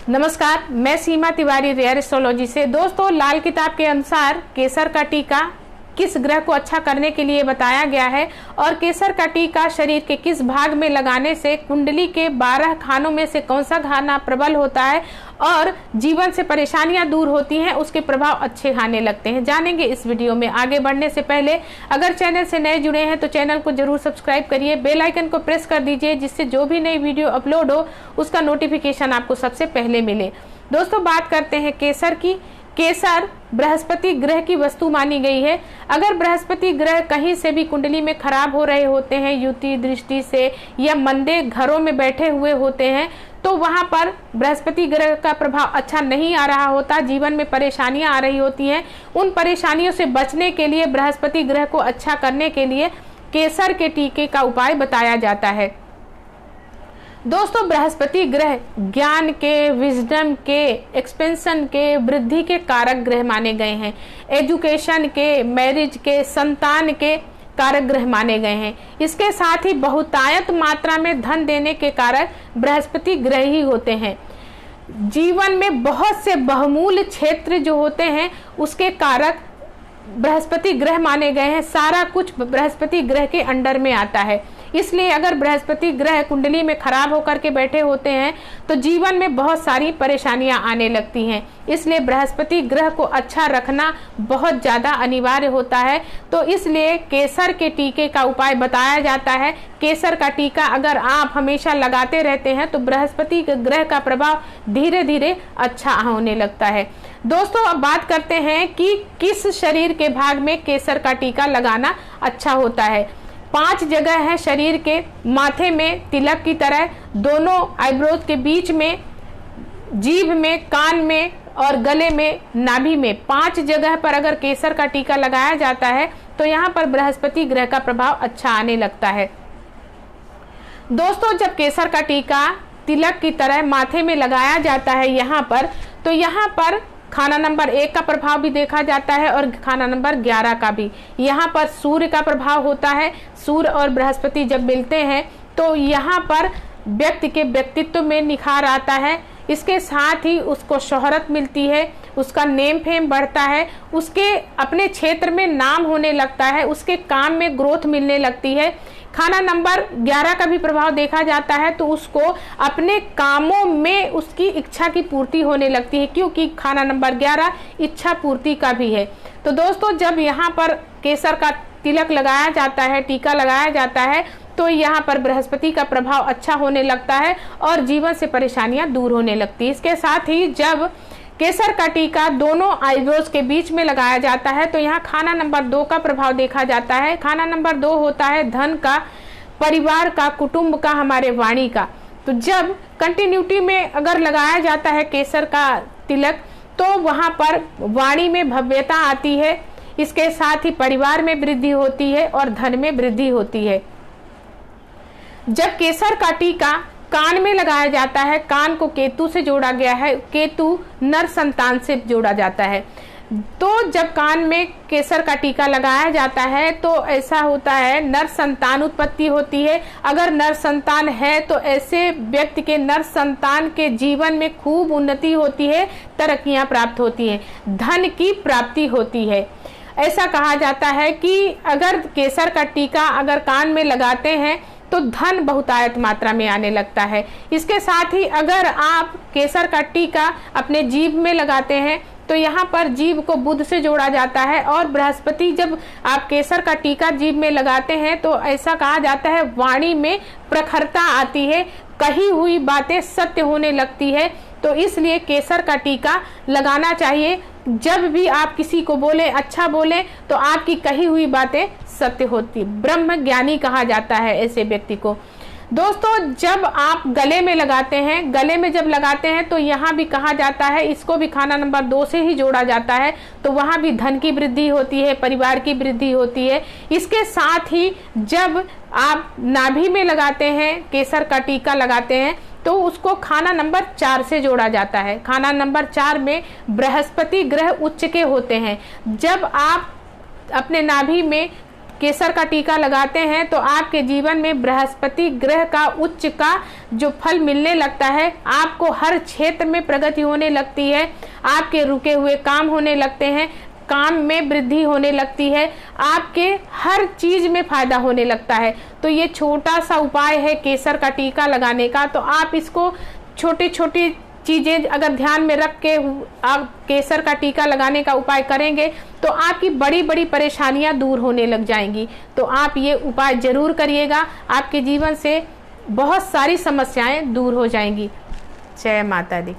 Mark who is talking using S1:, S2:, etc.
S1: नमस्कार, मैं सीमा Tiwari rare astrology से। दोस्तों, लाल किताब के अनुसार केसर का टीका किस ग्रह को अच्छा करने के लिए बताया गया है और केसर का टीका शरीर के किस भाग में लगाने से कुंडली के 12 खानों में से कौन सा खाना प्रबल होता है और जीवन से परेशानियां दूर होती हैं, उसके प्रभाव अच्छे आने लगते हैं, जानेंगे इस वीडियो में। आगे बढ़ने से पहले अगर चैनल से नए जुड़े हैं तो चैनल को जरूर सब्सक्राइब करिए, बेल आइकन को प्रेस कर दीजिए, जिससे जो भी नई वीडियो अपलोड हो उसका नोटिफिकेशन आपको सबसे पहले मिले। दोस्तों, बात करते हैं केसर की। केसर बृहस्पति ग्रह की वस्तु मानी गई है। अगर बृहस्पति ग्रह कहीं से भी कुंडली में खराब हो रहे होते हैं, युति दृष्टि से या मंदे घरों में बैठे हुए होते हैं, तो वहां पर बृहस्पति ग्रह का प्रभाव अच्छा नहीं आ रहा होता, जीवन में परेशानियां आ रही होती हैं। उन परेशानियों से बचने के लिए, बृहस्पति ग्रह को अच्छा करने के लिए केसर के टीके का उपाय बताया जाता है। दोस्तों, बृहस्पति ग्रह ज्ञान के, विजडम के, एक्सपेंशन के, वृद्धि के कारक ग्रह माने गए हैं। एजुकेशन के, मैरिज के, संतान के कारक ग्रह माने गए हैं। इसके साथ ही बहुतायत मात्रा में धन देने के कारक बृहस्पति ग्रह ही होते हैं। जीवन में बहुत से बहुमूल्य क्षेत्र जो होते हैं उसके कारक बृहस्पति ग्रह माने गए हैं। सारा कुछ बृहस्पति ग्रह के अंडर में आता है। इसलिए अगर बृहस्पति ग्रह कुंडली में खराब होकर के बैठे होते हैं तो जीवन में बहुत सारी परेशानियां आने लगती हैं। इसलिए बृहस्पति ग्रह को अच्छा रखना बहुत ज्यादा अनिवार्य होता है। तो इसलिए केसर के टीके का उपाय बताया जाता है। केसर का टीका अगर आप हमेशा लगाते रहते हैं तो बृहस्पति ग्रह का प्रभाव धीरे धीरे अच्छा होने लगता है। दोस्तों, अब बात करते हैं कि किस शरीर के भाग में केसर का टीका लगाना अच्छा होता है। 5 जगह है शरीर के। माथे में तिलक की तरह, दोनों आईब्रोज के बीच में, जीभ में, कान में और गले में, नाभि में 5 जगह पर अगर केसर का टीका लगाया जाता है तो यहाँ पर बृहस्पति ग्रह का प्रभाव अच्छा आने लगता है। दोस्तों, जब केसर का टीका तिलक की तरह माथे में लगाया जाता है यहाँ पर, तो यहाँ पर खाना नंबर 1 का प्रभाव भी देखा जाता है और खाना नंबर 11 का भी। यहाँ पर सूर्य का प्रभाव होता है। सूर्य और बृहस्पति जब मिलते हैं तो यहाँ पर व्यक्ति के व्यक्तित्व में निखार आता है। इसके साथ ही उसको शोहरत मिलती है, उसका नेम फेम बढ़ता है, उसके अपने क्षेत्र में नाम होने लगता है, उसके काम में ग्रोथ मिलने लगती है। खाना नंबर 11 का भी प्रभाव देखा जाता है तो उसको अपने कामों में उसकी इच्छा की पूर्ति होने लगती है, क्योंकि खाना नंबर 11 इच्छा पूर्ति का भी है। तो दोस्तों, जब यहाँ पर केसर का तिलक लगाया जाता है, टीका लगाया जाता है, तो यहाँ पर बृहस्पति का प्रभाव अच्छा होने लगता है और जीवन से परेशानियां दूर होने लगती है। इसके साथ ही जब केसर का टीका दोनों आईब्रोज के बीच में लगाया जाता है तो यहाँ खाना नंबर 2 का प्रभाव देखा जाता है। खाना नंबर 2 होता है धन का, परिवार का, कुटुंब का, हमारे वाणी का। तो जब कंटिन्यूटी में अगर लगाया जाता है केसर का तिलक तो वहां पर वाणी में भव्यता आती है। इसके साथ ही परिवार में वृद्धि होती है और धन में वृद्धि होती है। जब केसर का टीका कान में लगाया जाता है, कान को केतु से जोड़ा गया है, केतु नर संतान से जोड़ा जाता है। तो जब कान में केसर का टीका लगाया जाता है तो ऐसा होता है, नर संतान उत्पत्ति होती है। अगर नर संतान है तो ऐसे व्यक्ति के, नर संतान के जीवन में खूब उन्नति होती है, तरक्कियां प्राप्त होती हैं, धन की प्राप्ति होती है। ऐसा कहा जाता है कि अगर केसर का टीका अगर कान में लगाते हैं तो धन बहुतायत मात्रा में आने लगता है। इसके साथ ही अगर आप केसर का टीका अपने जीभ में लगाते हैं तो यहाँ पर जीभ को बुध से जोड़ा जाता है और बृहस्पति, जब आप केसर का टीका जीभ में लगाते हैं तो ऐसा कहा जाता है वाणी में प्रखरता आती है, कही हुई बातें सत्य होने लगती है। तो इसलिए केसर का टीका लगाना चाहिए। जब भी आप किसी को बोले, अच्छा बोले, तो आपकी कही हुई बातें सत्य होती। ब्रह्म ज्ञानी कहा जाता है ऐसे व्यक्ति को। दोस्तों, जब आप गले में लगाते हैं, गले में जब लगाते हैं तो यहाँ भी कहा जाता है, इसको भी खाना नंबर 2 से ही जोड़ा जाता है, तो वहां भी धन की वृद्धि होती है, परिवार की वृद्धि होती है। इसके साथ ही जब आप नाभि में लगाते हैं, केसर का टीका लगाते हैं, तो उसको खाना नंबर 4 से जोड़ा जाता है। खाना नंबर 4 में बृहस्पति ग्रह उच्च के होते हैं। जब आप अपने नाभि में केसर का टीका लगाते हैं तो आपके जीवन में बृहस्पति ग्रह का उच्च का जो फल मिलने लगता है, आपको हर क्षेत्र में प्रगति होने लगती है, आपके रुके हुए काम होने लगते हैं, काम में वृद्धि होने लगती है, आपके हर चीज में फायदा होने लगता है। तो ये छोटा सा उपाय है केसर का टीका लगाने का। तो आप इसको छोटी छोटी चीजें अगर ध्यान में रख के आप केसर का टीका लगाने का उपाय करेंगे तो आपकी बड़ी बड़ी परेशानियां दूर होने लग जाएंगी। तो आप ये उपाय जरूर करिएगा, आपके जीवन से बहुत सारी समस्याएं दूर हो जाएंगी। जय माता दी।